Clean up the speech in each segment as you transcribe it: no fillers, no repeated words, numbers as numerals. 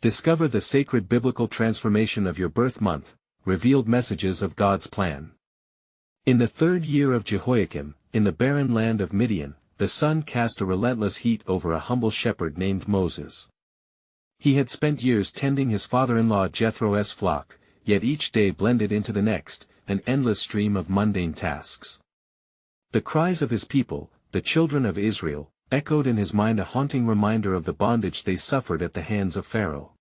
Discover the sacred biblical transformation of your birth month, revealed messages of God's plan. In the 3rd year of Jehoiakim, in the barren land of Midian, the sun cast a relentless heat over a humble shepherd named Moses. He had spent years tending his father-in-law Jethro's flock, yet each day blended into the next, an endless stream of mundane tasks. The cries of his people, the children of Israel, echoed in his mind a haunting reminder of the bondage they suffered at the hands of Pharaoh.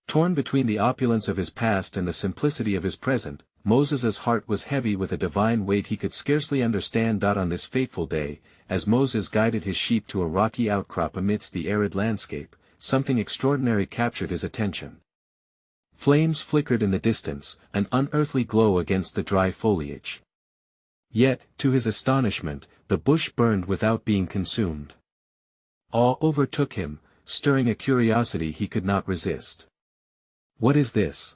Torn between the opulence of his past and the simplicity of his present, Moses's heart was heavy with a divine weight he could scarcely understand. On this fateful day, as Moses guided his sheep to a rocky outcrop amidst the arid landscape, something extraordinary captured his attention. Flames flickered in the distance, an unearthly glow against the dry foliage. Yet, to his astonishment, the bush burned without being consumed. Awe overtook him, stirring a curiosity he could not resist. "What is this?"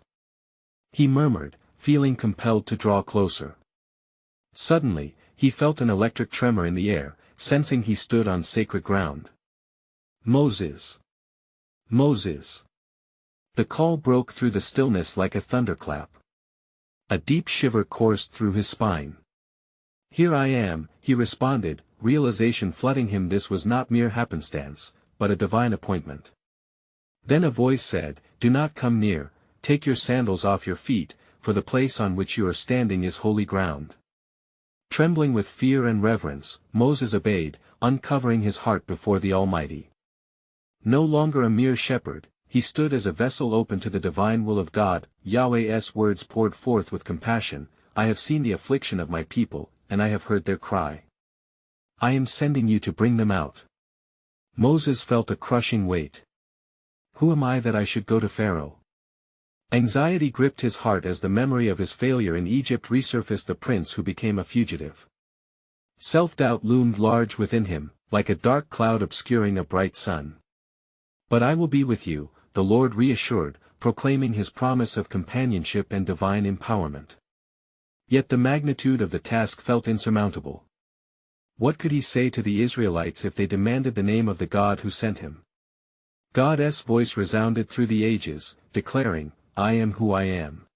he murmured, feeling compelled to draw closer. Suddenly, he felt an electric tremor in the air, sensing he stood on sacred ground. "Moses! Moses!" The call broke through the stillness like a thunderclap. A deep shiver coursed through his spine. "Here I am," he responded, realization flooding him. This was not mere happenstance, but a divine appointment. Then a voice said, "Do not come near, take your sandals off your feet, for the place on which you are standing is holy ground." Trembling with fear and reverence, Moses obeyed, uncovering his heart before the Almighty. No longer a mere shepherd, he stood as a vessel open to the divine will of God. Yahweh's words poured forth with compassion, "I have seen the affliction of my people, and I have heard their cry. I am sending you to bring them out." Moses felt a crushing weight. "Who am I that I should go to Pharaoh?" Anxiety gripped his heart as the memory of his failure in Egypt resurfaced. The prince who became a fugitive. Self-doubt loomed large within him, like a dark cloud obscuring a bright sun. "But I will be with you," the Lord reassured, proclaiming his promise of companionship and divine empowerment. Yet the magnitude of the task felt insurmountable. What could he say to the Israelites if they demanded the name of the God who sent him? God's voice resounded through the ages, declaring, "I am who I am."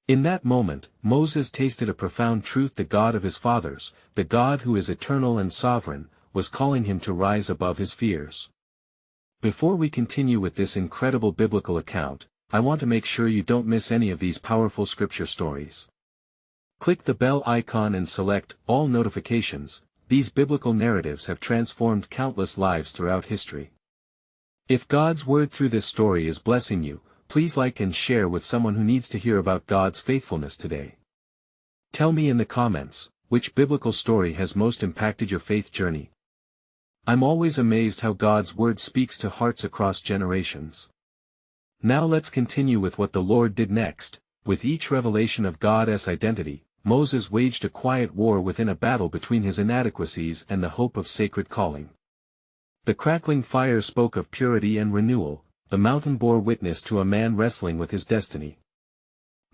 In that moment, Moses tasted a profound truth. The God of his fathers, the God who is eternal and sovereign, was calling him to rise above his fears. Before we continue with this incredible biblical account, I want to make sure you don't miss any of these powerful scripture stories. Click the bell icon and select All Notifications. These biblical narratives have transformed countless lives throughout history. If God's word through this story is blessing you, please like and share with someone who needs to hear about God's faithfulness today. Tell me in the comments, which biblical story has most impacted your faith journey? I'm always amazed how God's word speaks to hearts across generations. Now let's continue with what the Lord did next. With each revelation of God's identity, Moses waged a quiet war within a battle between his inadequacies and the hope of sacred calling. The crackling fire spoke of purity and renewal, the mountain bore witness to a man wrestling with his destiny.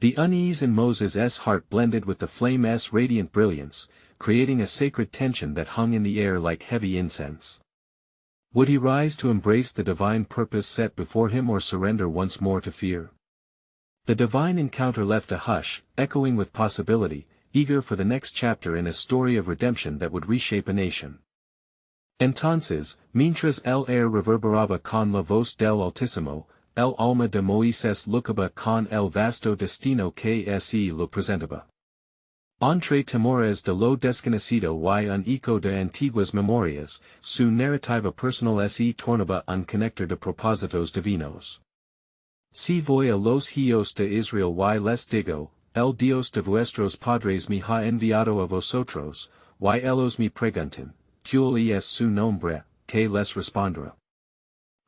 The unease in Moses' heart blended with the flame's radiant brilliance, creating a sacred tension that hung in the air like heavy incense. Would he rise to embrace the divine purpose set before him or surrender once more to fear? The divine encounter left a hush, echoing with possibility, eager for the next chapter in a story of redemption that would reshape a nation. Entonces, mientras el aire reverberaba con la voz del Altísimo, el alma de Moisés lucaba con el vasto destino que se lo presentaba. Entre temores de lo desconocido y un eco de antiguas memorias, su narrativa personal se tornaba un conector de propósitos divinos. Si voy a los hijos de Israel y les digo, el Dios de vuestros padres me ha enviado a vosotros, y ellos me preguntan, ¿cuál es su nombre? Que les responderá.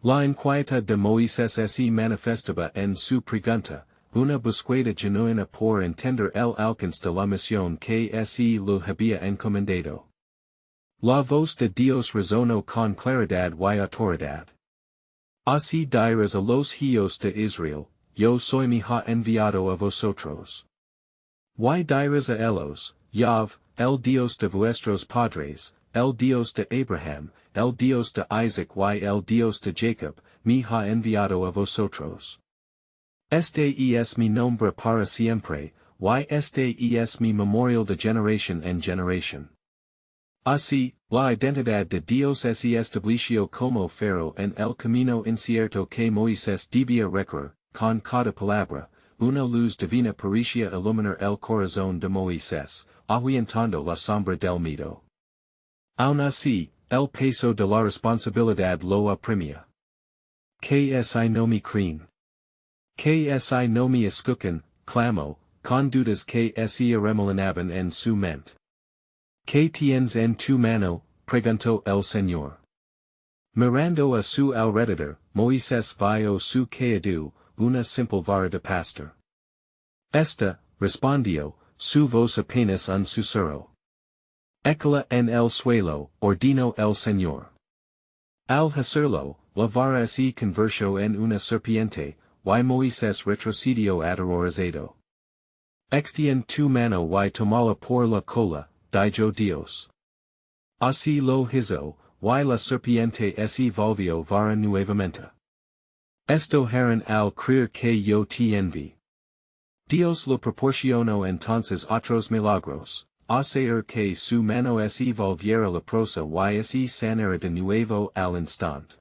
La inquietud de Moisés se manifestaba en su pregunta, una búsqueda genuina por entender el alcance de la misión que se lo había encomendado. La voz de Dios resonó con claridad y autoridad. Así dirás a los hijos de Israel, yo soy mi ha enviado a vosotros. Y dirás a ellos, Yahv, el Dios de vuestros padres, el Dios de Abraham, el Dios de Isaac y el Dios de Jacob, mi ha enviado a vosotros. Este es mi nombre para siempre, y este es mi memorial de generación en generación. Así, la identidad de Dios se estableció como faro en el camino incierto que Moisés debía recorrer, con cada palabra, una luz divina parecía iluminar el corazón de Moisés, ahuyentando la sombra del miedo. Aun así, el peso de la responsabilidad lo oprimía. Que si no me creen? Que si no me escuchan, clamó, con dudas que se arremolinaban en su mente. ¿Qué tienes en tu mano? Preguntó el Señor. Mirando a su alrededor, Moisés vio su cayado, una simple vara de pastor. Esta, respondió, su voz apenas un susurro. Échala en el suelo, ordenó el Señor. Al hacerlo, la vara se convirtió en una serpiente, y Moisés retrocedió aterrorizado. Extiende tu mano y tomala por la cola, dijo Dios. Así lo hizo, y la serpiente se volvió vara nuevamente. Esto harán al creer que yo te enví. Dios lo proporcionó entonces otros milagros, hacer que su mano se volviera leprosa y se sanara de nuevo al instante.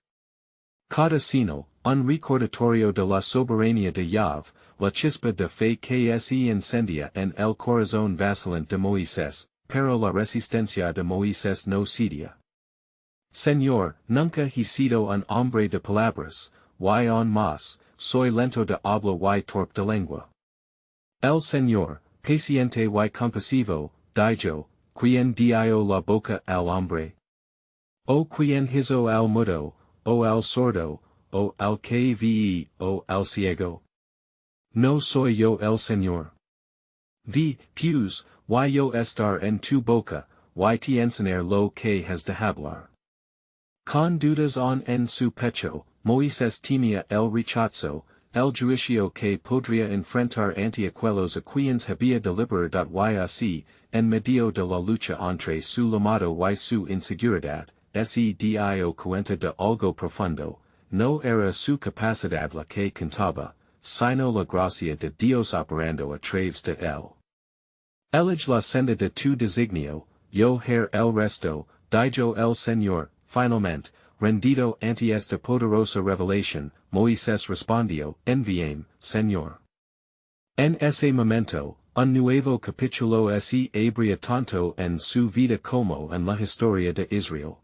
Cada signo, un recordatorio de la soberanía de Yahweh, la chispa de fe que se incendia en el corazón vacilante de Moisés, pero la resistencia de Moisés no cedía. Señor, nunca he sido un hombre de palabras, y aún más, soy lento de habla y torpe de lengua. El Señor, paciente y compasivo, dijo, quien dio la boca al hombre. O quien hizo al mudo, o al sordo, o al que vi, o al ciego. No soy yo el Señor. Vi, pues, y yo estar en tu boca, y te enseñar lo que has de hablar. Con dudas en su pecho, Moisés temía el rechazo, el juicio que podría enfrentar ante aquellos a quienes había de liberar y así, en medio de la lucha entre su llamado y su inseguridad, se dio cuenta de algo profundo, no era su capacidad la que contaba, sino la gracia de Dios operando a través de él. Elige la senda de tu designio, yo haré el resto, dijo el Señor, finalmente, rendido ante esta poderosa revelación, Moisés respondió, envíame, Señor. En ese momento, un nuevo capítulo se abría tanto en su vida como en la historia de Israel.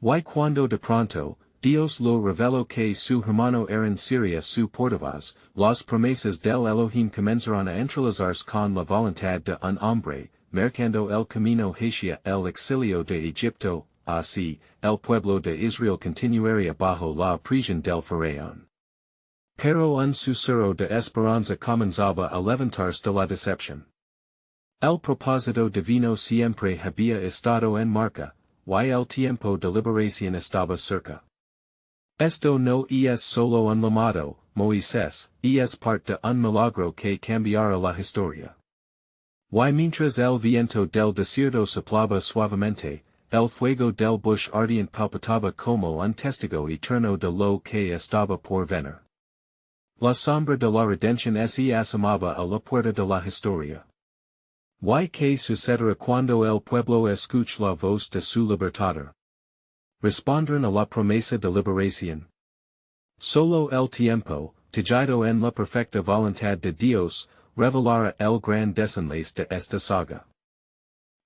Y cuando de pronto, Dios lo reveló que su hermano Aaron sería su portavoz, las promesas del Elohim comenzaron a entrelazarse con la voluntad de un hombre, marcando el camino hacia el exilio de Egipto, así, el pueblo de Israel continuaría bajo la opresión del faraón. Pero un susurro de esperanza comenzaba a levantarse de la decepción. El propósito divino siempre había estado en marcha, y el tiempo de liberación estaba cerca. Esto no es solo un llamado, Moisés, es parte de un milagro que cambiará la historia. Y mientras el viento del desierto soplaba suavemente, el fuego del bush ardiente palpitaba como un testigo eterno de lo que estaba por venir. La sombra de la redención se asomaba a la puerta de la historia. ¿Y qué sucederá cuando el pueblo escuche la voz de su libertador? Respondrán a la promesa de liberación. Solo el tiempo, tejido en la perfecta voluntad de Dios, revelará el gran desenlace de esta saga.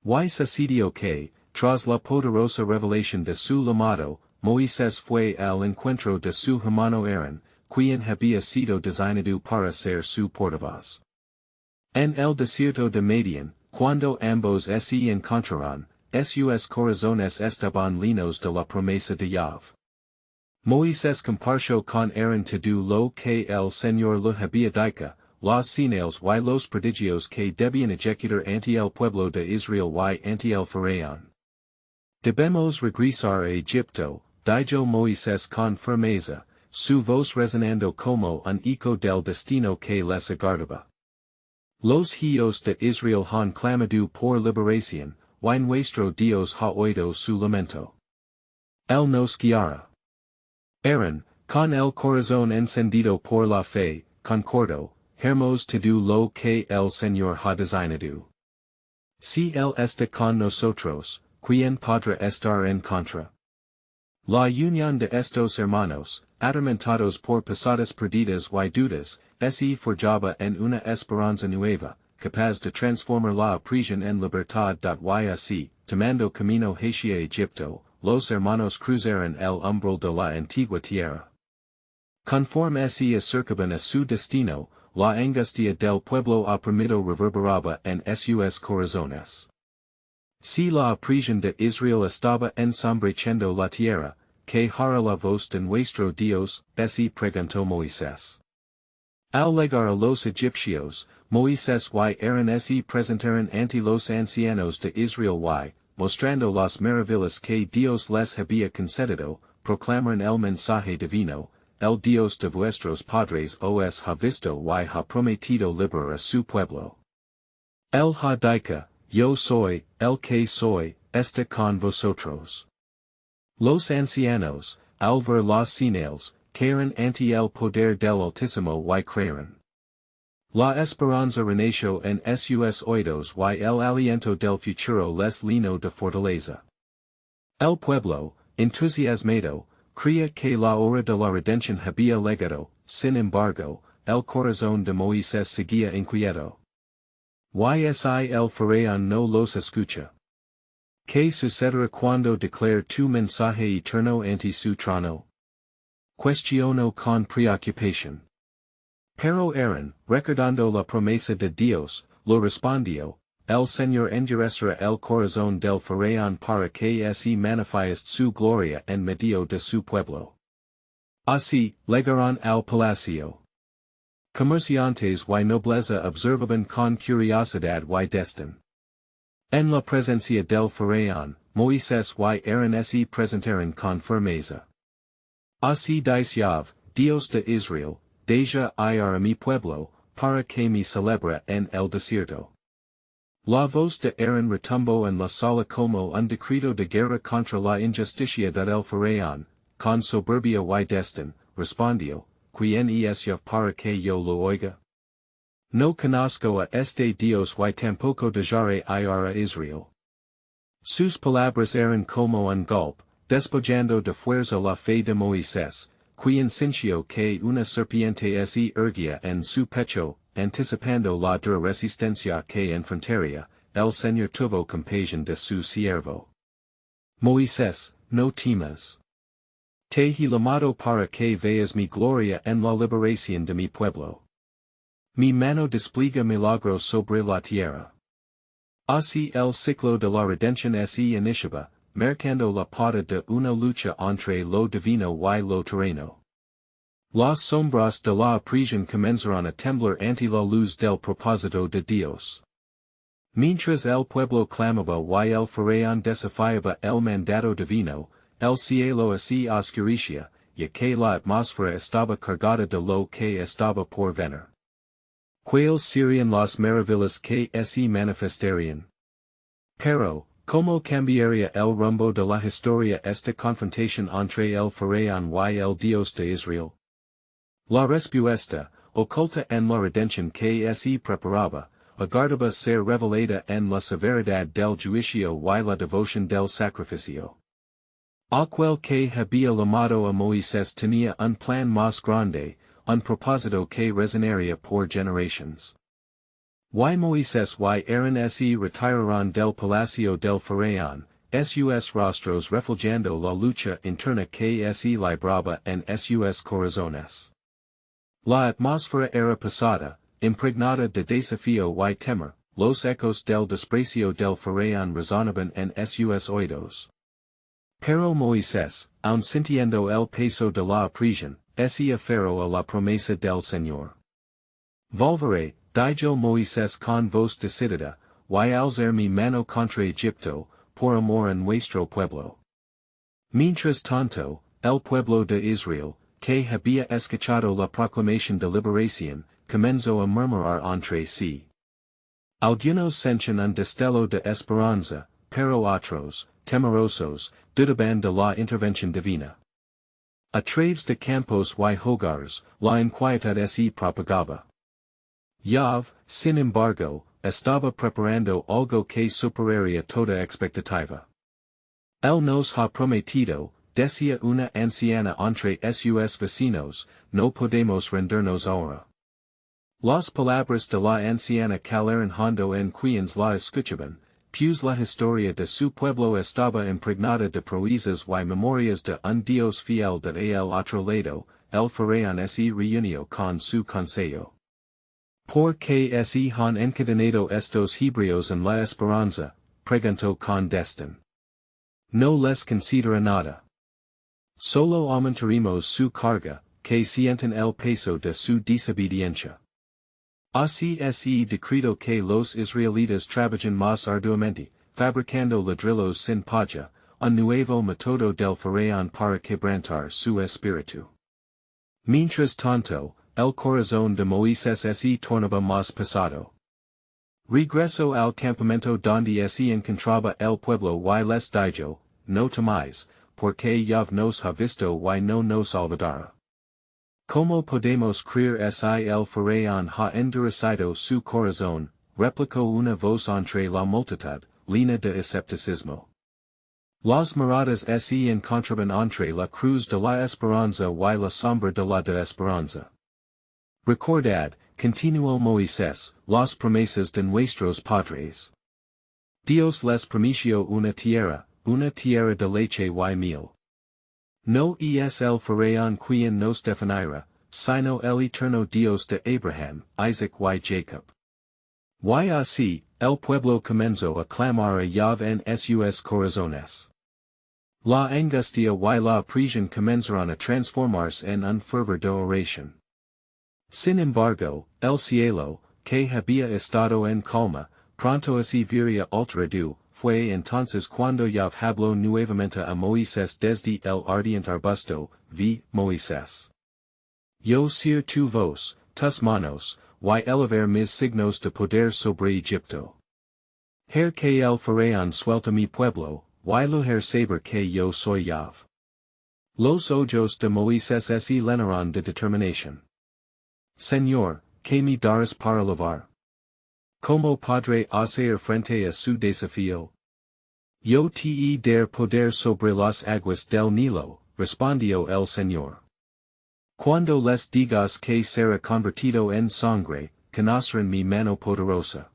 Y sucedió que, tras la poderosa revelación de su llamado, Moisés fue al encuentro de su hermano Aaron, quien había sido designado para ser su portavoz. En el desierto de Madián, cuando ambos se encontraron, sus corazones estaban llenos de la promesa de Yahweh. Moisés compartió con Aaron todo lo que el Señor le había dicho, los señales y los prodigios que debían ejecutar ante el pueblo de Israel y ante el faraón. Debemos regresar a Egipto, dijo Moisés con firmeza, su voz resonando como un eco del destino que les aguardaba. Los hijos de Israel han clamado por liberación, y nuestro Dios ha oído su lamento. Él nos guiará. Aaron, Con el corazón encendido por la fe, concordo, hermos todo lo que el Señor ha designado. Si él está con nosotros, ¿quién podrá estar en contra? La unión de estos hermanos, atormentados por pasadas perdidas y dudas, es forjada en una esperanza nueva, capaz de transformar la prisión en libertad. Y así, tomando camino hacia Egipto, los hermanos cruzaron el umbral de la antigua tierra. Conforme se acercaban a su destino, la angustia del pueblo oprimido reverberaba en sus corazones. Si la prisión de Israel estaba ensombreciendo la tierra, que hará la voz de nuestro Dios, se preguntó Moisés. Al llegar a los egipcios, Moisés y Aaron se presentaron ante los ancianos de Israel y, mostrando las maravillas que Dios les había concedido, proclamaron el mensaje divino: el Dios de vuestros padres os ha visto y ha prometido liberar a su pueblo. El ha dicho, yo soy, el que soy, está con vosotros. Los ancianos, al ver las señales, cayeron ante el poder del Altísimo y creyeron. La esperanza renació en sus oídos y el aliento del futuro les llenó de fortaleza. El pueblo, entusiasmado, creía que la hora de la redención había llegado. Sin embargo, el corazón de Moisés seguía inquieto. Y el faraón no los escucha. ¿Qué sucederá cuando declare tu mensaje eterno ante su trono? Cuestionó con preocupación. Pero Aaron, recordando la promesa de Dios, lo respondió: el Señor endurecerá el corazón del faraón para que se manifieste su gloria en medio de su pueblo. Así, llegaron al palacio. Comerciantes y nobleza observaban con curiosidad y desdén. En la presencia del faraón, Moisés y Aaron se presentaron con firmeza. Así dice Dios de Israel: deja ir a mi pueblo, para que me celebre en el desierto. La voz de Aaron retumbó en la sala como un decreto de guerra contra la injusticia del faraón. Con soberbia y desdén, respondió: ¿quién es yo para que yo lo oiga? No conozco a este Dios y tampoco dejaré ir a Israel. Sus palabras eran como un golpe, despojando de fuerza la fe de Moisés, quien sintió que una serpiente se erguía en su pecho, anticipando la dura resistencia que enfrentaría. El Señor tuvo compasión de su siervo. Moisés, no temas. Te he llamado para que veas mi gloria en la liberación de mi pueblo. Mi mano despliega milagros sobre la tierra. Así el ciclo de la redención se iniciaba, marcando la pauta de una lucha entre lo divino y lo terreno. Las sombras de la prisión comenzaron a temblar ante la luz del propósito de Dios. Mientras el pueblo clamaba y el faraón desafiaba el mandato divino, el cielo se oscurecía, ya que la atmósfera estaba cargada de lo que estaba por venir. ¿Cuáles serían las maravillas que se manifestarían? Pero, ¿cómo cambiaría el rumbo de la historia esta confrontación entre el faraón y el Dios de Israel? La respuesta, oculta en la redención que se preparaba, aguardaba ser revelada en la severidad del juicio y la devoción del sacrificio. Aquel que había llamado a Moisés tenía un plan más grande, un propósito que resonaría por generaciones. Y Moisés y Aaron se retiraron del palacio del faraón, sus rostros reflejando la lucha interna que se libraba en sus corazones. La atmósfera era pesada, impregnada de desafío y temor. Los ecos del desprecio del faraón resonaban en sus oídos. Pero Moisés, aun sintiendo el peso de la prisión, se aferró a la promesa del Señor. Volveré, dijo Moisés con voz decidida, y alzar mi mano contra Egipto, por amor a nuestro pueblo. Mientras tanto, el pueblo de Israel, que había escuchado la proclamación de liberación, comenzó a murmurar entre sí. Algunos sentían un destello de esperanza, pero otros, temerosos, dudaban de la intervención divina. A traves de campos y hogares, la inquietud se propagaba. Yav, sin embargo, estaba preparando algo que superaría toda expectativa. Él nos ha prometido, decía una anciana entre sus vecinos, no podemos rendirnos ahora. Las palabras de la anciana calaron hondo en quienes la escuchaban, pues la historia de su pueblo estaba impregnada de proezas y memorias de un Dios fiel de el otro lado, el faraón se reunió con su consejo. ¿Por qué se han encadenado estos hebreos en la esperanza? Preguntó con desdén. No les considera nada. Solo aumentaremos su carga, que sienten el peso de su desobediencia. Así es decreto que los israelitas trabajen más arduamente, fabricando ladrillos sin paja, un nuevo método del faraón para quebrantar su espíritu. Mientras tanto, el corazón de Moisés se tornaba más pesado. Regresó al campamento donde se encontraba el pueblo y les dijo, no temáis, porque Yahvé nos ha visto y no nos olvidará. ¿Cómo podemos creer si el faraón ha endurecido su corazón? Replicó una voz entre la multitud, llena de escepticismo. Las miradas se encontraban entre la cruz de la esperanza y la sombra de la desesperanza. Recordad, continuó Moisés, las promesas de nuestros padres. Dios les prometió una tierra de leche y miel. No es el faraón quien nos definirá, sino el eterno Dios de Abraham, Isaac y Jacob. Y así, el pueblo comenzó a clamar a Yahvé en sus corazones. La angustia y la presión comenzaron a transformarse en un fervor de oración. Sin embargo, el cielo, que había estado en calma, pronto se vería alterado. Fue entonces cuando Yahvé habló nuevamente a Moisés desde el ardiente arbusto, Moisés. Yo ser tu voz, tus manos, y elevar mis signos de poder sobre Egipto. Que el faraón suelta mi pueblo, y lo saber que yo soy Yahvé. Los ojos de Moisés se llenaron de determinación. Señor, que me darás para lavar. ¿Cómo podré hacer frente a su desafío? Yo te der poder sobre las aguas del Nilo, respondió el Señor. Cuando les digas que será convertido en sangre, conocerán mi mano poderosa.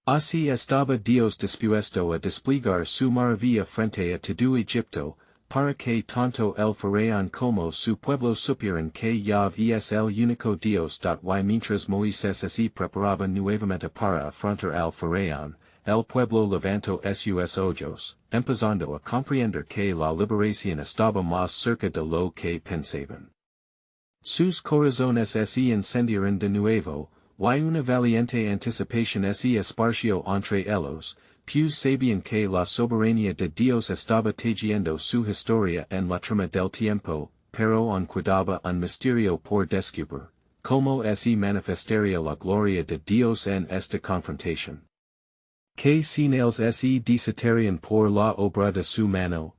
Así estaba Dios dispuesto a desplegar su maravilla frente a todo Egipto, para que tanto el faraón como su pueblo supieran que Yahvé es el único Dios. Y mientras Moisés se preparaba nuevamente para afrontar al faraón, el pueblo levantó sus ojos, empezando a comprender que la liberación estaba más cerca de lo que pensaban. Sus corazones se encendieron de nuevo, y una valiente anticipación se esparció entre ellos, pues sabían que la soberanía de Dios estaba tejiendo su historia en la trama del tiempo, pero aún quedaba un misterio por descubrir, cómo se manifestaría la gloria de Dios en esta confrontación. ¿Qué señales se desatarían por la obra de su mano?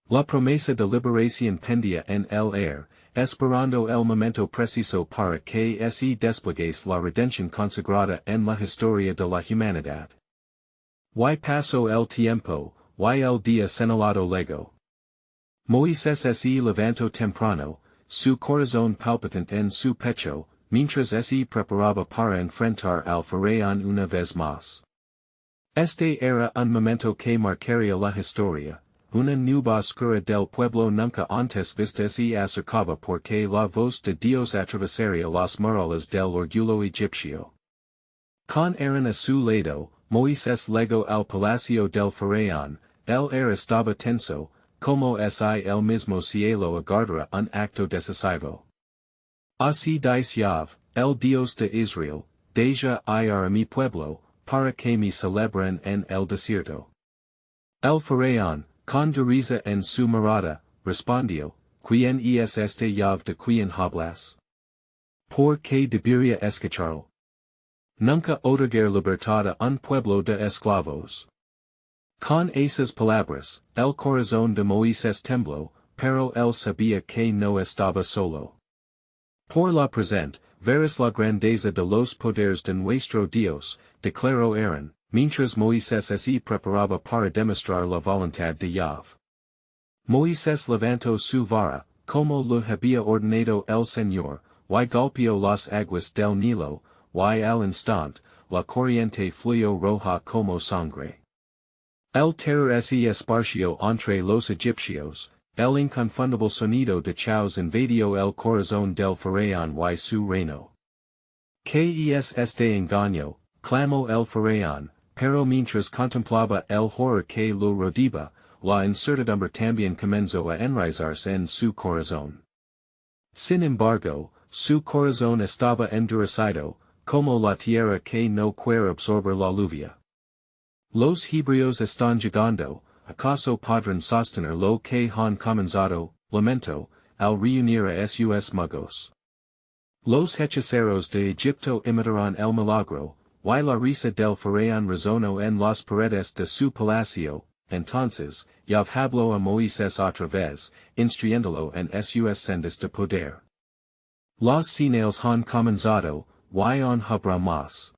La promesa de liberación pendía en el aire, esperando el momento preciso para que se desplegase la redención consagrada en la historia de la humanidad. Y pasó el tiempo, y el día señalado llegó. Moisés se levantó temprano, su corazón palpitante en su pecho, mientras se preparaba para enfrentar al faraón una vez más. Este era un momento que marcaría la historia. Una nube oscura del pueblo nunca antes vista se acercaba porque la voz de Dios atravesaría las murallas del orgullo egipcio. Con Aaron a su lado, Moisés llegó al palacio del faraón, el aire estaba tenso, como si el mismo cielo aguardara un acto decisivo. Así dice Yahvé, el Dios de Israel, deja ir a mi pueblo, para que me celebren en el desierto. El faraón, con dureza en su mirada, respondió, ¿Quién es este Yahvé de quien hablas? ¿Por qué debería escucharlo? Nunca otorgar libertad a un pueblo de esclavos. Con esas palabras, el corazón de Moisés tembló, pero él sabía que no estaba solo. Por la present, veres la grandeza de los poderes de nuestro Dios, declaró Aaron, mientras Moisés se preparaba para demostrar la voluntad de Yahvé. Moisés levantó su vara, como lo había ordenado el Señor, y golpeó las aguas del Nilo, y al instante, la corriente fluyó roja como sangre. El terror se esparció entre los egipcios, el inconfundible sonido de chaos invadió el corazón del faraón y su reino. ¿Qué es este engaño? Clamó el faraón, pero mientras contemplaba el horror que lo rodeaba, la incertidumbre también comenzó a enraizarse en su corazón. Sin embargo, su corazón estaba endurecido, como la tierra que no quiere absorber la lluvia. Los hebreos están llegando, ¿acaso podrán sostener lo que han comenzado? Lamento, al reunir a sus magos. Los hechiceros de Egipto imitarán el milagro, y la risa del faraón resonó en las paredes de su palacio. Entonces, Yahvé habló a Moisés otra vez, instruyéndolo en sus sendas de poder. Los señales han comenzado, y on habrá más.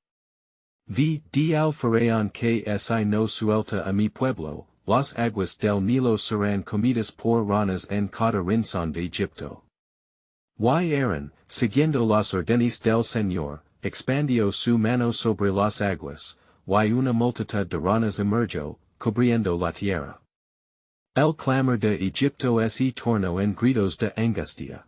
Di al faraón que si no suelta a mi pueblo, las aguas del Nilo serán comidas por ranas en cada rincón de Egipto. Y Aaron, siguiendo las órdenes del Señor, expandió su mano sobre las aguas, y una multitud de ranas emergió, cubriendo la tierra. El clamor de Egipto se tornó en gritos de angustia.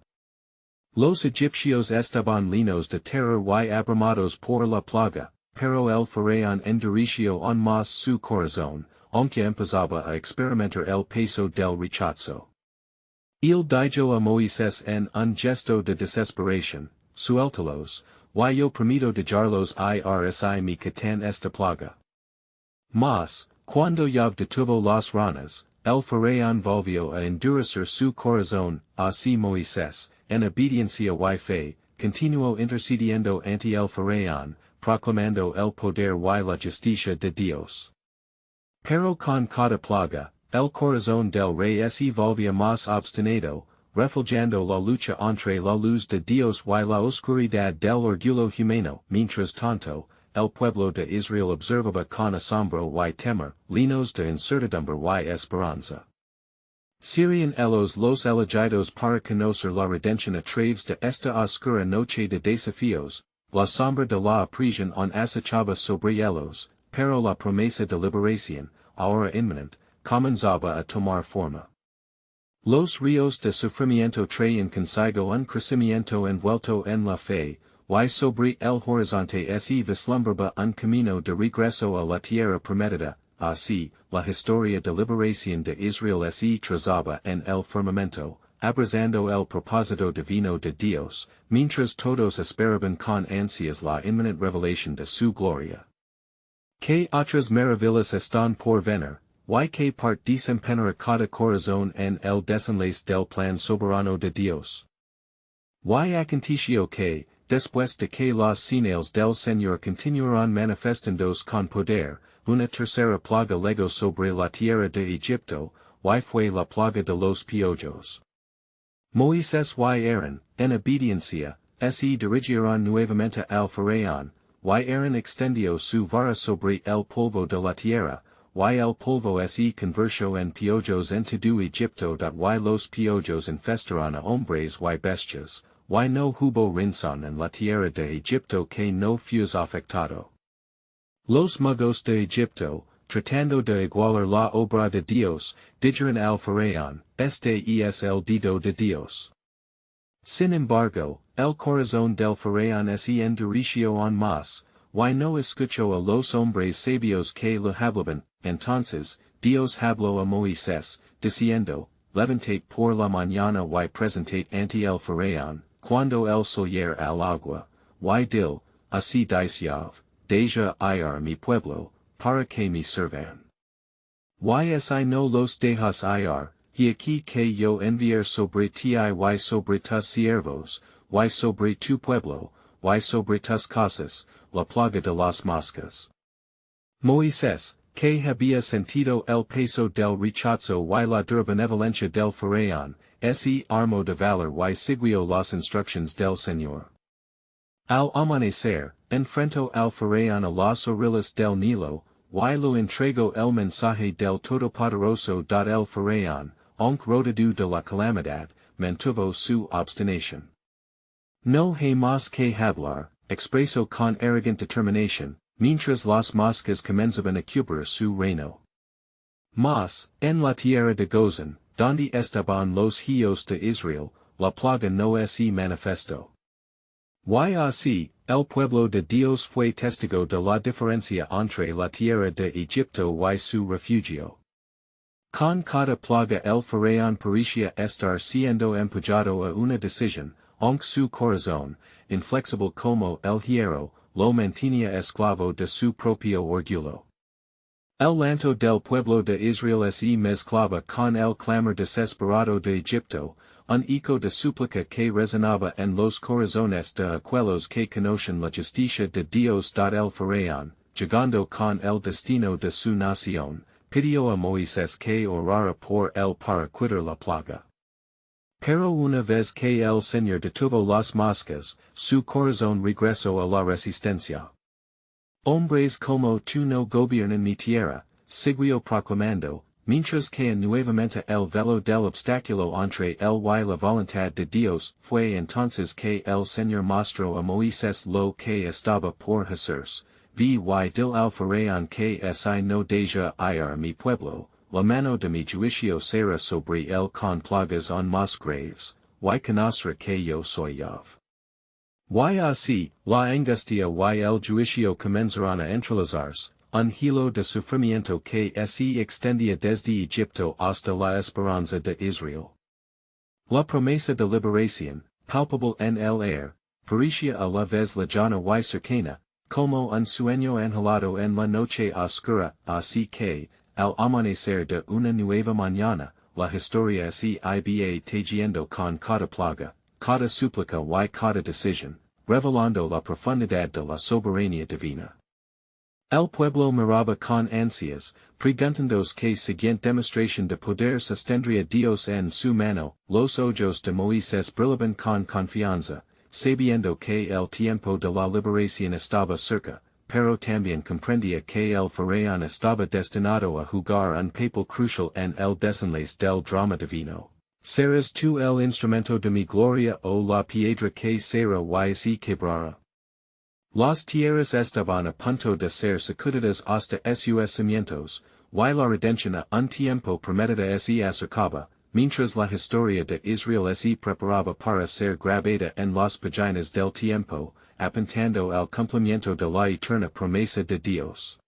Los egipcios estaban llenos de terror y abramados por la plaga, pero el faraón endureció aún más su corazón, aunque empezaba a experimentar el peso del rechazo. Il dijo a Moisés en un gesto de desesperación, suéltalos, y yo prometo dejarlos ir si me quitan esta plaga. Mas, cuando Yahvé detuvo las ranas, el faraón volvió a endurecer su corazón, así Moisés, en obediencia y fe, continuó intercediendo ante el faraón, proclamando el poder y la justicia de Dios. Pero con cada plaga, el corazón del rey se volvía más obstinado, reflejando la lucha entre la luz de Dios y la oscuridad del orgullo humano. Mientras tanto, el pueblo de Israel observaba con asombro y temor, llenos de incertidumbre y esperanza. Serían ellos los elegidos para conocer la redención a través de esta oscura noche de desafíos, la sombra de la opresión aún acechaba sobre ellos, pero la promesa de liberación, ahora inminente, comenzaba a tomar forma. Los ríos de sufrimiento traían consigo un crecimiento envuelto en la fe, y sobre el horizonte se vislumbraba un camino de regreso a la tierra prometida. Así, la historia de liberación de Israel se trazaba en el firmamento, abrazando el propósito divino de Dios, mientras todos esperaban con ansias la inminente revelación de su gloria. ¿Qué otras maravillas están por venir? Y que part desempeñará cada corazón en el desenlace del plan soberano de Dios. Y aconteció que, después de que las señales del Señor continuaron manifestándose con poder, una tercera plaga llegó sobre la tierra de Egipto, y fue la plaga de los piojos. Moisés y Aaron, en obediencia, se dirigieron nuevamente al faraón, y Aaron extendió su vara sobre el polvo de la tierra, y el polvo se convirtió en piojos en todo Egipto. Y los piojos infestaron a hombres y bestias, y no hubo rincón en la tierra de Egipto que no fuese afectado. Los magos de Egipto, tratando de igualar la obra de Dios, dijeron al faraón, este es el dedo de Dios. Sin embargo, el corazón del faraón se endureció aún más, y no escuchó a los hombres sabios que lo hablaban. Entonces, Dios habló a Moisés, diciendo, levantate por la mañana y presentate ante el faraón, cuando el sol al agua, y dil, así dice Yahvé, deja ir mi pueblo, para que me sirvan. Y si no los dejas ir, y aquí que yo enviar sobre ti y sobre tus siervos, y sobre tu pueblo, y sobre tus casas, la plaga de las moscas. Moisés, que había sentido el peso del rechazo y la dura benevolencia del faraón, se armó de valor y siguió las instrucciones del Señor. Al amanecer, enfrentó al faraón a las orillas del Nilo, y lo entregó el mensaje del Todopoderoso. El faraón, aunque rodeado de la calamidad, mantuvo su obstinación. No hay más que hablar, expresó con arrogant determinación, mientras las moscas comenzaban a cubrir su reino. Mas, en la tierra de Gozán, donde estaban los hijos de Israel, la plaga no se manifestó. Y así, el pueblo de Dios fue testigo de la diferencia entre la tierra de Egipto y su refugio. Con cada plaga el faraón parecía estar siendo empujado a una decisión, aunque su corazón, inflexible como el hierro, lo mantenía esclavo de su propio orgullo. El llanto del pueblo de Israel se mezclaba con el clamor desesperado de Egipto, un eco de súplica que resonaba en los corazones de aquellos que conocen la justicia de Dios. El faraón, llegando con el destino de su nación, pidió a Moisés que orara por él para quitar la plaga. Pero una vez que el Señor detuvo las moscas, su corazón regresó a la resistencia. Hombres como tú no gobiernan mi tierra, siguió proclamando, mientras que nuevamente el velo del obstáculo entre él y la voluntad de Dios. Fue entonces que el Señor mostró a Moisés lo que estaba por hacerse, vi del al faraón que si no deja ir a mi pueblo, la mano de mi juicio será sobre él con plagas aún más graves, y conocerá que yo soy Yahvé. Y así, la angustia y el juicio comenzaron a entrelazarse, un hilo de sufrimiento que se extendía desde Egipto hasta la esperanza de Israel. La promesa de liberación, palpable en el aire, parecía a la vez lejana y cercana, como un sueño anhelado en la noche oscura. Así que, al amanecer de una nueva mañana, la historia se iba tejiendo con cada plaga, cada súplica y cada decisión, revelando la profundidad de la soberanía divina. El pueblo miraba con ansias, preguntándose qué siguiente demostración de poder sostendría Dios en su mano. Los ojos de Moisés brillaban con confianza, sabiendo que el tiempo de la liberación estaba cerca, pero también comprendía que el faraón estaba destinado a jugar un papel crucial en el desenlace del drama divino. ¿Serás tú el instrumento de mi gloria o la piedra que será y se quebrara? Las tierras estaban a punto de ser sacudidas hasta sus cimientos, y la redención a un tiempo prometida se acercaba, mientras la historia de Israel se preparaba para ser grabada en las páginas del tiempo, apuntando al cumplimiento de la eterna promesa de Dios.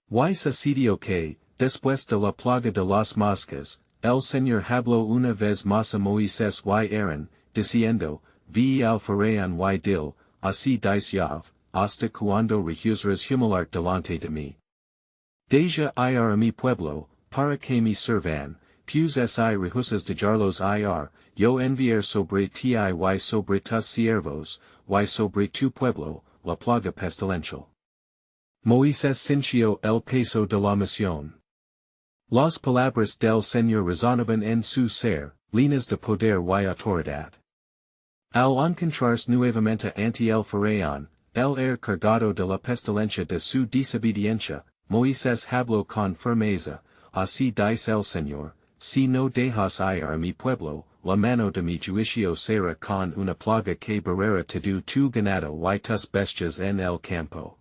Y sucedió que, después de la plaga de las moscas, el Señor habló una vez más a Moisés y Aarón, diciendo, vi al faraón y dil, así dice Yahvé, hasta cuando rehusarás humilar delante de mí. Deja ir a mi pueblo, para que me sirvan, pues si rehusas dejarlos ir, yo enviar sobre ti y sobre tus siervos, y sobre tu pueblo, la plaga pestilential. Moisés sintió el peso de la misión. Las palabras del Señor resonaban en su ser, llenas de poder y autoridad. Al encontrarse nuevamente ante el faraón, el cargado de la pestilencia de su desobediencia, Moisés habló con firmeza, así dice el Señor, si no dejas ir a mi pueblo, la mano de mi juicio será con una plaga que barrera todo tu ganado y tus bestias en el campo.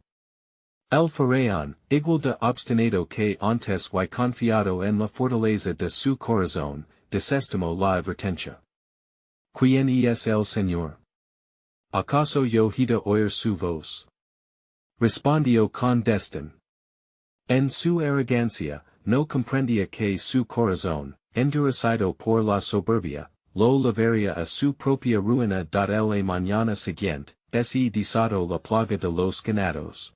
El faraón, igual de obstinado que antes y confiado en la fortaleza de su corazón, desestimó la advertencia. ¿Quién es el Señor? ¿Acaso yo he de oír su voz? Respondió con desdén. En su arrogancia, no comprendía que su corazón, endurecido por la soberbia, lo llevaría a su propia ruina. La mañana siguiente, se desató la plaga de los ganados.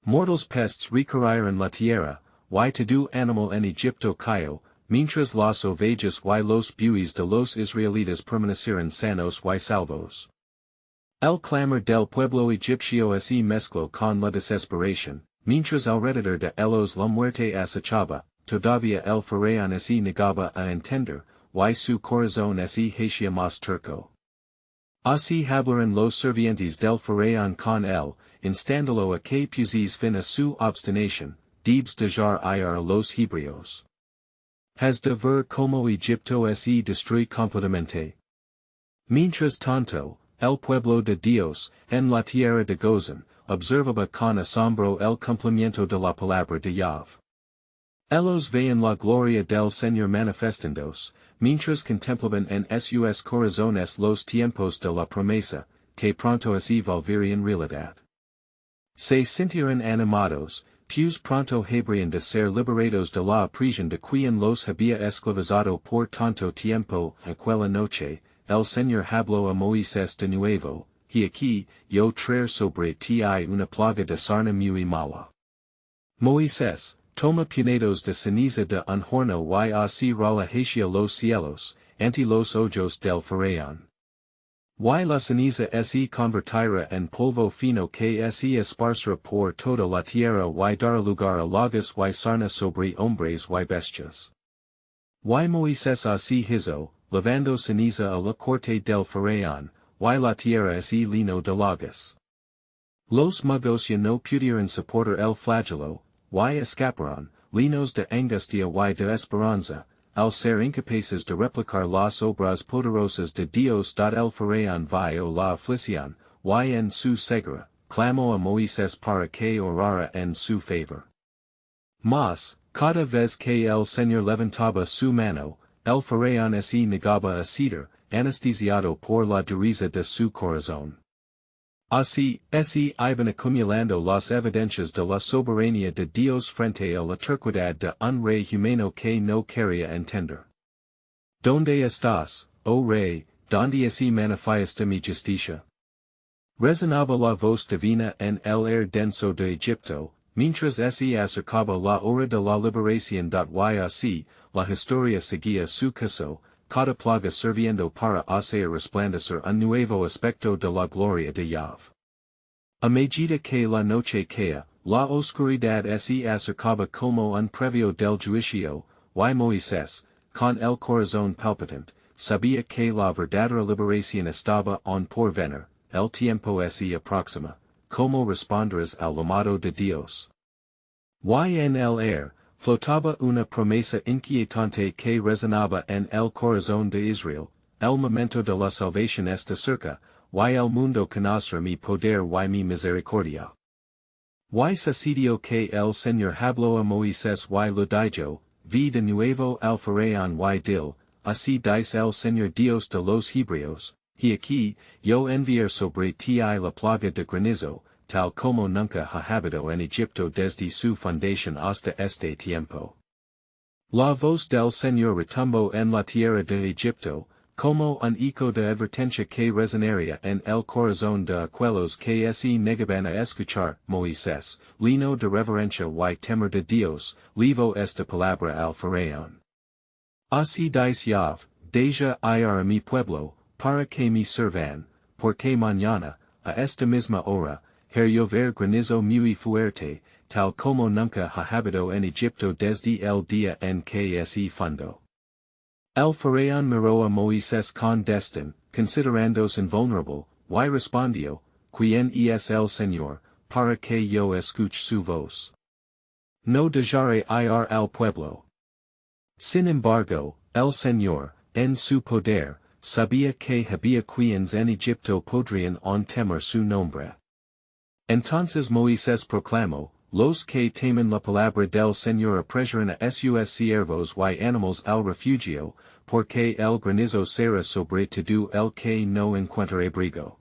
Mortales pests recorrieron la tierra, y todo animal en Egipto cayó, mientras las ovejas y los bueyes de los israelitas permanecieron sanos y salvos. El clamor del pueblo egipcio se mezcló con la desesperación, mientras alrededor de ellos la muerte acechaba, todavía el faraón se negaba a entender, y su corazón se hacía más turco. Así hablaron los servientes del faraón con él, instándolo a que pusiese fin a su obstinación, debes dejar ir a los hebreos. Has de ver como Egipto se destruye completamente. Mientras tanto, el pueblo de Dios, en la tierra de Gozán, observaba con asombro el cumplimiento de la palabra de Yahvé. Ellos veían la gloria del Señor manifestándose, mientras contemplaban en sus corazones los tiempos de la promesa, que pronto se volverían realidad. Se sintieron animados, pues pronto habrían de ser liberados de la prisión de quien los había esclavizado por tanto tiempo. Aquella noche, el Señor habló a Moisés de nuevo, y aquí, yo traer sobre ti una plaga de sarna muy mala. Moisés, toma puñados de ceniza de un horno y así rala hacia los cielos, ante los ojos del faraón. Y la ceniza se convertirá en polvo fino que se esparcirá por toda la tierra y dará lugar a lagas y sarna sobre hombres y bestias. Y Moisés así hizo, levando ceniza a la corte del faraón, y la tierra se llenó de lagas. Los magos ya no pudieron soportar el flagelo, y escaparon, llenos de angustia y de esperanza, al ser incapaces de replicar las obras poderosas de Dios. El faraón vio la aflicción, y en su ceguera, clamó a Moisés para que orara en su favor. Mas, cada vez que el Señor levantaba su mano, el faraón se negaba a ceder, anestesiado por la dureza de su corazón. Así, se iban acumulando las evidencias de la soberanía de Dios frente a la terquedad de un rey humano que no quería entender. ¿Dónde estás, oh rey, donde se manifiesta mi justicia? Resonaba la voz divina en el aire denso de Egipto, mientras se acercaba la hora de la liberación. Y así, la historia seguía su curso, cada plaga sirviendo para hacer resplandecer un nuevo aspecto de la gloria de Yahvé. A medida que la noche caía, la oscuridad se acercaba como un previo del juicio, y Moisés, con el corazón palpitante, sabía que la verdadera liberación estaba en por venir, el tiempo se aproxima, como responderás al llamado de Dios. Y en el aire, flotaba una promesa inquietante que resonaba en el corazón de Israel, el momento de la salvación está cerca, y el mundo conocerá mi poder y mi misericordia. Y sucedió que el Señor habló a Moisés y lo dijo, vi de nuevo al faraón y dil, así dice el Señor Dios de los Hebreos, y aquí, yo enviar sobre ti la plaga de granizo, tal como nunca ha habido en Egipto desde su fundación hasta este tiempo. La voz del Señor retumbó en la tierra de Egipto, como un eco de advertencia que resonaría en el corazón de aquellos que se negaban a escuchar. Moisés, lleno de reverencia y temor de Dios, levo esta palabra al faraón. Así dice Yahvé, deja ir a mi pueblo, para que me sirvan, porque mañana, a esta misma hora, llover granizo muy fuerte, tal como nunca ha habido en Egipto desde el día en que se fundó. El faraón miró a Moisés con desdén, considerándose invulnerable, y respondió, ¿Quién es el Señor, para que yo escuche su voz? No dejaré ir al pueblo. Sin embargo, el Señor, en su poder, sabía que había quienes en Egipto podrían temer su nombre. Entonces Moisés proclamó, los que temen la palabra del Señor apresuran a sus siervos y animales al refugio, porque el granizo será sobre todo el que no encuentre abrigo.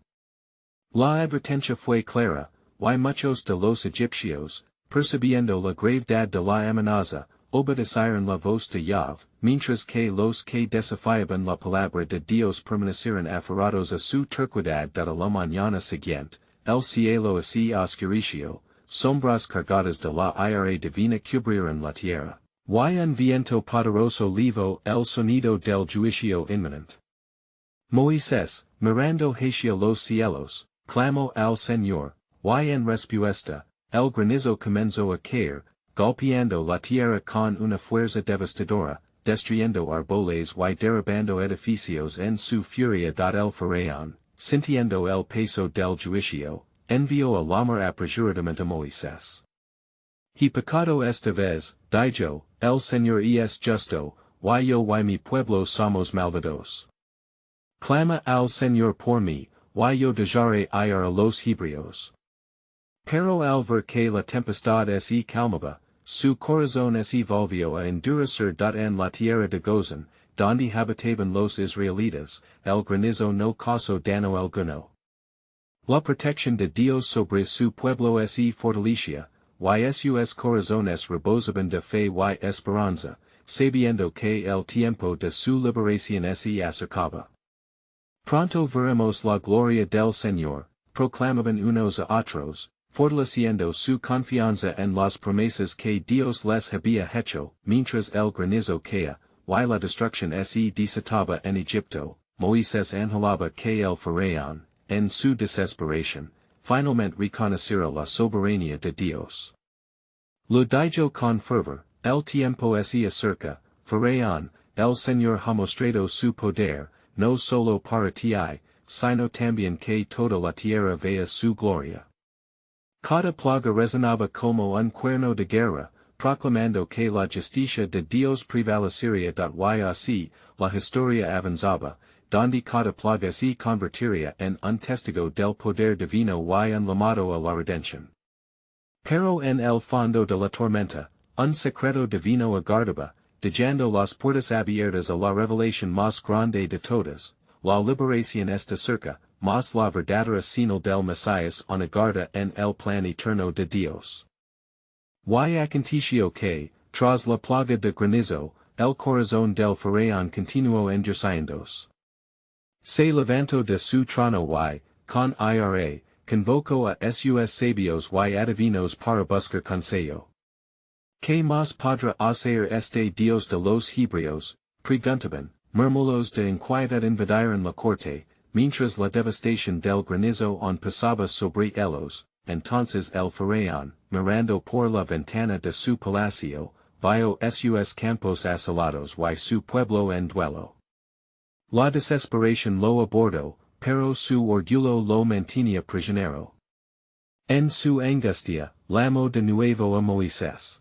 La advertencia fue clara, y muchos de los egipcios, percibiendo la gravedad de la amenaza, obedecieron la voz de Yahvé, mientras que los que desafiaban la palabra de Dios permanecieron aferrados a su terquedad. De la mañana siguiente, el cielo se oscureció, sombras cargadas de la ira divina cubrieron la tierra, y un viento poderoso levó el sonido del juicio inminente. Moisés, mirando hacia los cielos, clamó al Señor, y en respuesta, el granizo comenzó a caer, golpeando la tierra con una fuerza devastadora, destruyendo árboles y derribando edificios en su furia. El faraón, sintiendo el peso del juicio, envió a llamar apresuradamente a Moisés. He pecado esta vez, dijo, el Señor es justo, y yo y mi pueblo somos malvados. Clama al Señor por mí, y yo dejaré ir a los hebreos. Pero al ver que la tempestad se calmaba, su corazón se volvió a endurecer. En la tierra de Gozán, donde habitaban los israelitas, el granizo no causó daño alguno. La protección de Dios sobre su pueblo se fortalecía, y sus corazones rebosaban de fe y esperanza, sabiendo que el tiempo de su liberación se acercaba. Pronto veremos la gloria del Señor, proclamaban unos a otros, fortaleciendo su confianza en las promesas que Dios les había hecho. Mientras el granizo caía, y la destrucción se desataba en Egipto, Moisés anhelaba que el faraón, en su desesperación, finalmente reconociera la soberanía de Dios. Lo dijo con fervor, el tiempo se acerca, faraón, el Señor ha mostrado su poder, no solo para ti, sino también que toda la tierra vea su gloria. Cada plaga resonaba como un cuerno de guerra, proclamando que la justicia de Dios prevalecería. Y así, la historia avanzaba, donde cada plaga se convertiría en un testigo del poder divino y un llamado a la redención. Pero en el fondo de la tormenta, un secreto divino aguardaba, dejando las puertas abiertas a la revelación más grande de todas. La liberación está cerca, mas la verdadera señal del Mesías aún aguarda en el plan eterno de Dios. Y aconteció que, tras la plaga de granizo, el corazón del faraón continuó endureciéndose. Se levantó de su trono y, con ira, convocó a sus sabios y adivinos para buscar consejo. ¿Qué más podrá hacer este Dios de los hebreos? Preguntaban, murmulos de inquietud invadieron la corte, mientras la devastación del granizo aún pasaba sobre ellos. Entonces el faraón, mirando por la ventana de su palacio, vio sus campos asolados y su pueblo en duelo. La desesperación lo abordó, pero su orgullo lo mantenía prisionero. En su angustia, llamó de nuevo a Moisés.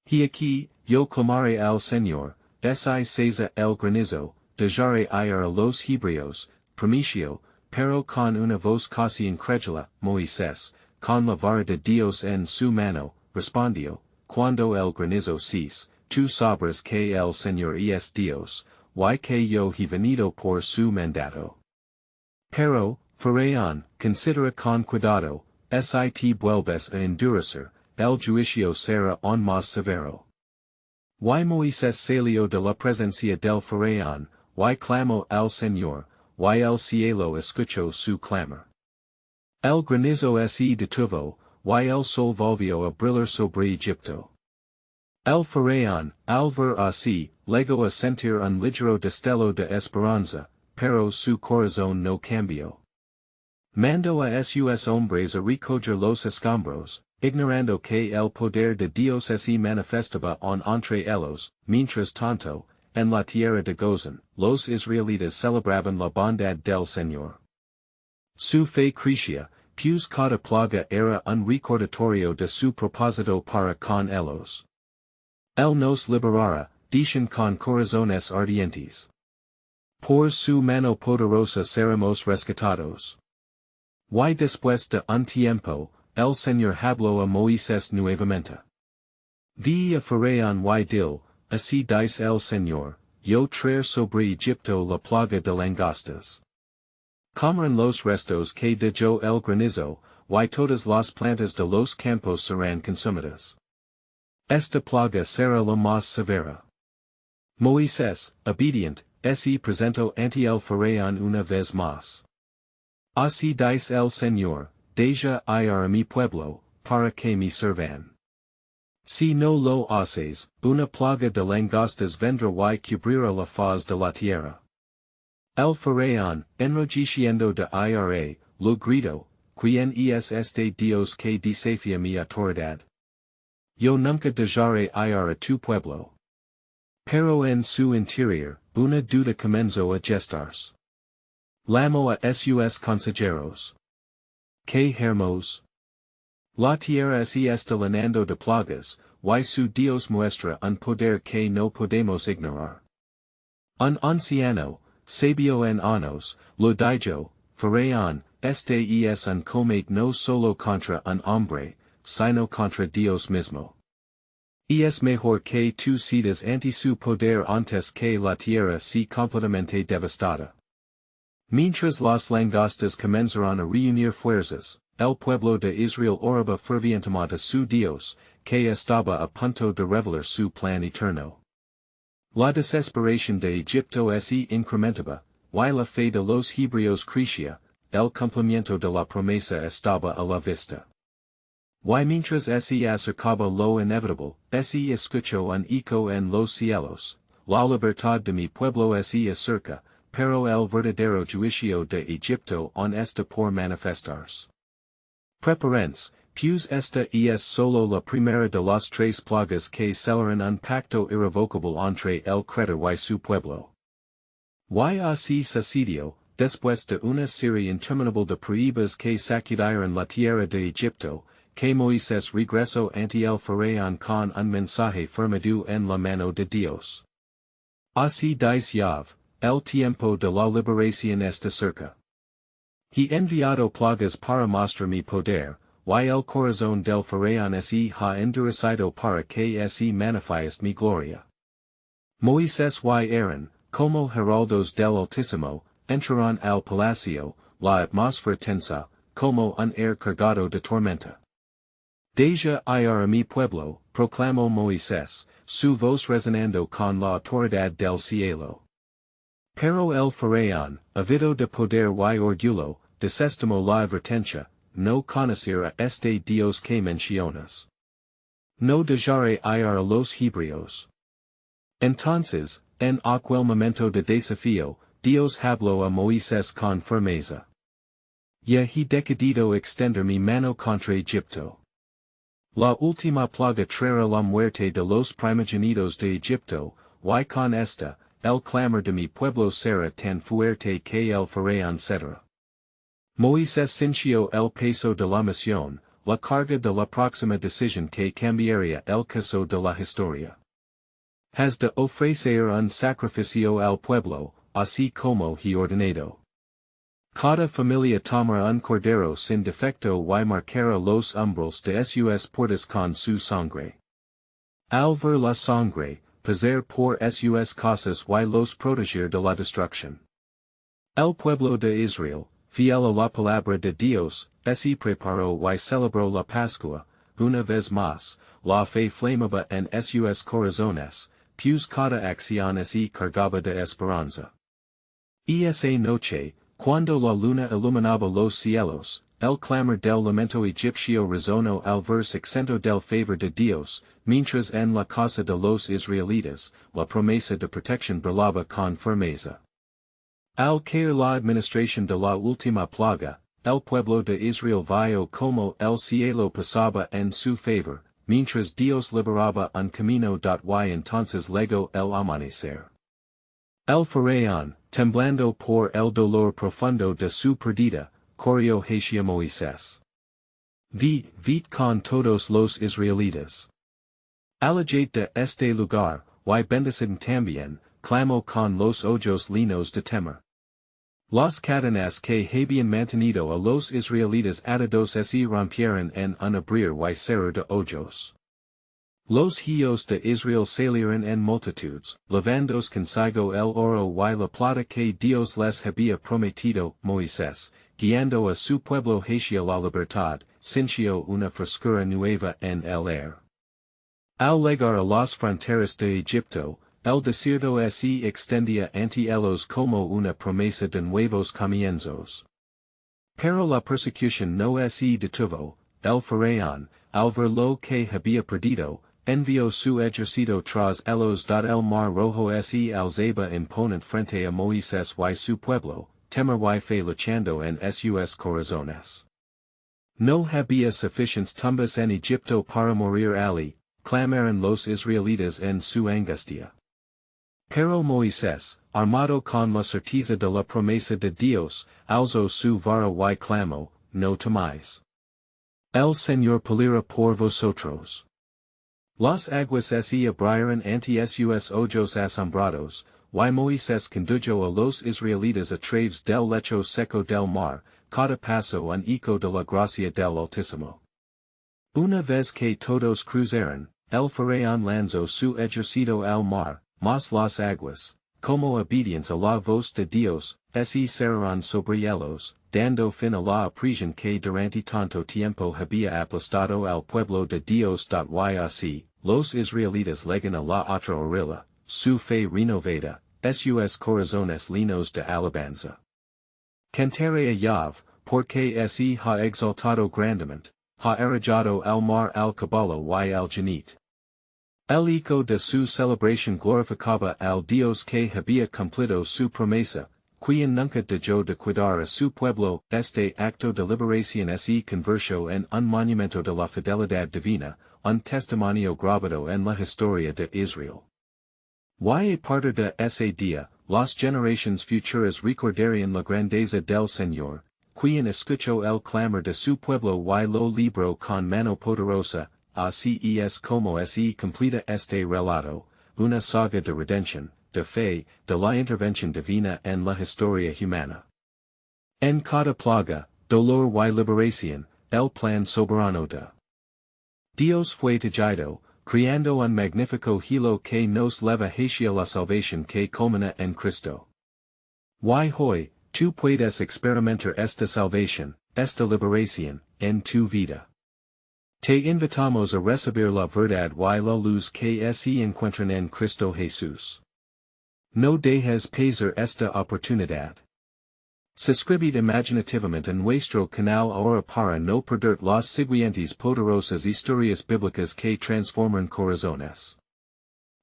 He aquí, yo clamaré al Señor, si cesa el granizo, dejaré ir a los hebreos, prometió, pero con una voz casi incrédula. Moisés, con la vara de Dios en su mano, respondió, cuando el granizo cese, tú sabrás que el Señor es Dios, y que yo he venido por su mandato. Pero, faraón, considera con cuidado, si te vuelves a endurecer, el juicio será aún más severo. Y Moisés salió de la presencia del faraón, y clamó al Señor, y el cielo escuchó su clamor. El granizo se detuvo, y el sol volvió a brillar sobre Egipto. El faraón, al ver así, llegó a sentir un ligero destello de esperanza, pero su corazón no cambió. Mandó a sus hombres a recoger los escombros, ignorando que el poder de Dios se manifestaba entre ellos. Mientras tanto, en la tierra de Gozán, los israelitas celebraban la bondad del Señor. Su fe crecía, pues cada plaga era un recordatorio de su propósito para con ellos. Él nos liberará, dicen con corazones ardientes. Por su mano poderosa seremos rescatados. Y después de un tiempo, el Señor habló a Moisés nuevamente. Di a faraón y dil, así dice el Señor, yo traer sobre Egipto la plaga de langostas. Comerán los restos que dejó el granizo, y todas las plantas de los campos serán consumidas. Esta plaga será la más severa. Moisés, obediente, se presentó ante el faraón una vez más. Así dice el Señor, deja ir a mi pueblo, para que me sirvan. Si no lo haces, una plaga de langostas vendrá y cubrirá la faz de la tierra. El faraón, enrojeciendo de ira, lo gritó, quien es este Dios que desafía mi autoridad. Yo nunca dejaré ir a tu pueblo. Pero en su interior, una duda comenzó a gestarse. Llamó a sus consejeros. Que hermos. La tierra es está llenando de plagas, y su Dios muestra un poder que no podemos ignorar. Un anciano, sabio en años, lo dijo, Faraón, este es un combate no solo contra un hombre, sino contra Dios mismo. Y es mejor que tú cedas ante su poder antes que la tierra sea completamente devastada. Mientras las langostas comenzaron a reunir fuerzas, el pueblo de Israel oraba fervientemente a su Dios, que estaba a punto de revelar su plan eterno. La desesperación de Egipto se incrementaba, y la fe de los hebreos crecía, el cumplimiento de la promesa estaba a la vista. Y mientras se acercaba lo inevitable, se escuchó un eco en los cielos, la libertad de mi pueblo se acerca, pero el verdadero juicio de Egipto aún está por manifestarse. Preparense, pues esta es solo la primera de las tres plagas que celebran un pacto irrevocable entre el Creador y su pueblo. Y así sucedió, después de una serie interminable de pruebas que sacudieron la tierra de Egipto, que Moisés regresó ante el faraón con un mensaje firmado en la mano de Dios. Así dice Yahvé, el tiempo de la liberación está cerca. He enviado plagas para mostrar mi poder, y el corazón del faraón se ha endurecido para que se manifieste mi gloria. Moisés y Aaron, como heraldos del Altísimo, entraron al palacio, la atmósfera tensa, como un aire cargado de tormenta. Deja ir a mi pueblo, proclamó Moisés, su voz resonando con la autoridad del cielo. Pero el faraón, ávido de poder y orgullo, desestimó la advertencia, no conocer a este Dios que mencionas. No dejaré ir a los hebreos. Entonces, en aquel momento de desafío, Dios habló a Moisés con firmeza. Ya he decidido extender mi mano contra Egipto. La última plaga traerá la muerte de los primogénitos de Egipto, y con esta, el clamor de mi pueblo será tan fuerte que el faraón cederá. Moisés sintió el peso de la misión, la carga de la próxima decisión que cambiaría el curso de la historia. Has de ofrecer un sacrificio al pueblo, así como he ordenado. Cada familia tomará un cordero sin defecto y marcará los umbrales de sus puertas con su sangre. Al ver la sangre, pasar por sus casas y los proteger de la destrucción. El pueblo de Israel, fiel a la palabra de Dios, se preparó y celebró la Pascua, una vez más, la fe flamaba en sus corazones, pues cada acción se cargaba de esperanza. Y esa noche, cuando la luna iluminaba los cielos, el clamor del lamento egipcio resonó al verse exento del favor de Dios, mientras en la casa de los israelitas, la promesa de protección brillaba con firmeza. Al caer la administración de la última plaga, el pueblo de Israel vio como el cielo pasaba en su favor, mientras Dios liberaba un camino. Y entonces llegó el amanecer. El faraón, temblando por el dolor profundo de su pérdida, corrió hacia Moisés. Vid con todos los israelitas. Alejad de este lugar, y bendecid también, clamó con los ojos llenos de temor. Las cadenas que habían mantenido a los israelitas atados se rompieron en un abrir y cerrar de ojos. Los hijos de Israel salieron en multitudes, llevándose consigo el oro y la plata que Dios les había prometido. Moisés, guiando a su pueblo hacia la libertad, sintió una frescura nueva en el aire. Al llegar a las fronteras de Egipto, el desierto se extendía ante ellos como una promesa de nuevos comienzos. Pero la persecución no se detuvo, el faraón, al ver lo que había perdido, envió su ejército tras ellos. El mar rojo se alzaba imponente frente a Moisés y su pueblo, temor y fe luchando en sus corazones. No había suficiens tumbas en Egipto para morir allí, clamaron los israelitas en su angustia. Pero Moisés, armado con la certeza de la promesa de Dios, alzó su vara y clamó, no temáis. El Señor peleará por vosotros. Las aguas se abrieron ante sus ojos asombrados, y Moisés condujo a los israelitas a través del lecho seco del mar, cada paso un eco de la gracia del Altísimo. Una vez que todos cruzaron, el faraón lanzó su ejército al mar, mas las aguas, como obedience a la voz de Dios, se cerraron sobre ellos, dando fin a la opresión que durante tanto tiempo había aplastado al pueblo de Dios. Y así, los israelitas llegan a la otra orilla, su fe renovada, sus corazones llenos de alabanza. Cantaré a Yahweh, porque se ha exaltado grandemente, ha arrojado al mar al caballo y al jinete. El eco de su celebración glorificaba al Dios que había cumplido su promesa, quien nunca dejó de cuidar a su pueblo. Este acto de liberación se convirtió en un monumento de la fidelidad divina, un testimonio grabado en la historia de Israel. Y a partir de ese día, las generaciones futuras recordarían la grandeza del Señor, quien escuchó el clamor de su pueblo y lo libró con mano poderosa. Así es como se completa este relato, una saga de redención, de fe, de la intervención divina en la historia humana. En cada plaga, dolor y liberación, el plan soberano de Dios fue tallado, creando un magnífico hilo que nos leva hacia la salvación que culmina en Cristo. Y hoy, tú puedes experimentar esta salvación, esta liberación, en tu vida. Te invitamos a recibir la verdad y la luz que se encuentran en Cristo Jesús. No dejes pasar esta oportunidad. Suscribid imaginativamente en nuestro canal ahora para no perder las siguientes poderosas historias bíblicas que transforman corazones.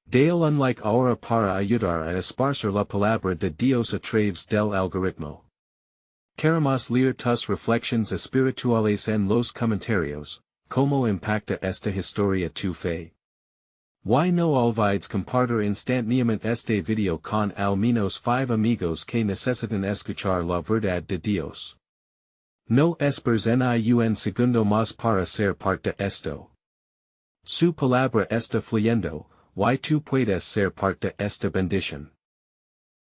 Dale unlike ahora para ayudar a esparcir la palabra de Dios a través del algoritmo. Queremos leer tus reflexiones espirituales en los comentarios. ¿Cómo impacta esta historia tu fe? Y no olvides compartir instantáneamente este video con al menos 5 amigos que necesitan escuchar la verdad de Dios. No esperes ni un segundo más para ser parte de esto. Su palabra está fluyendo, y tú puedes ser parte de esta bendición.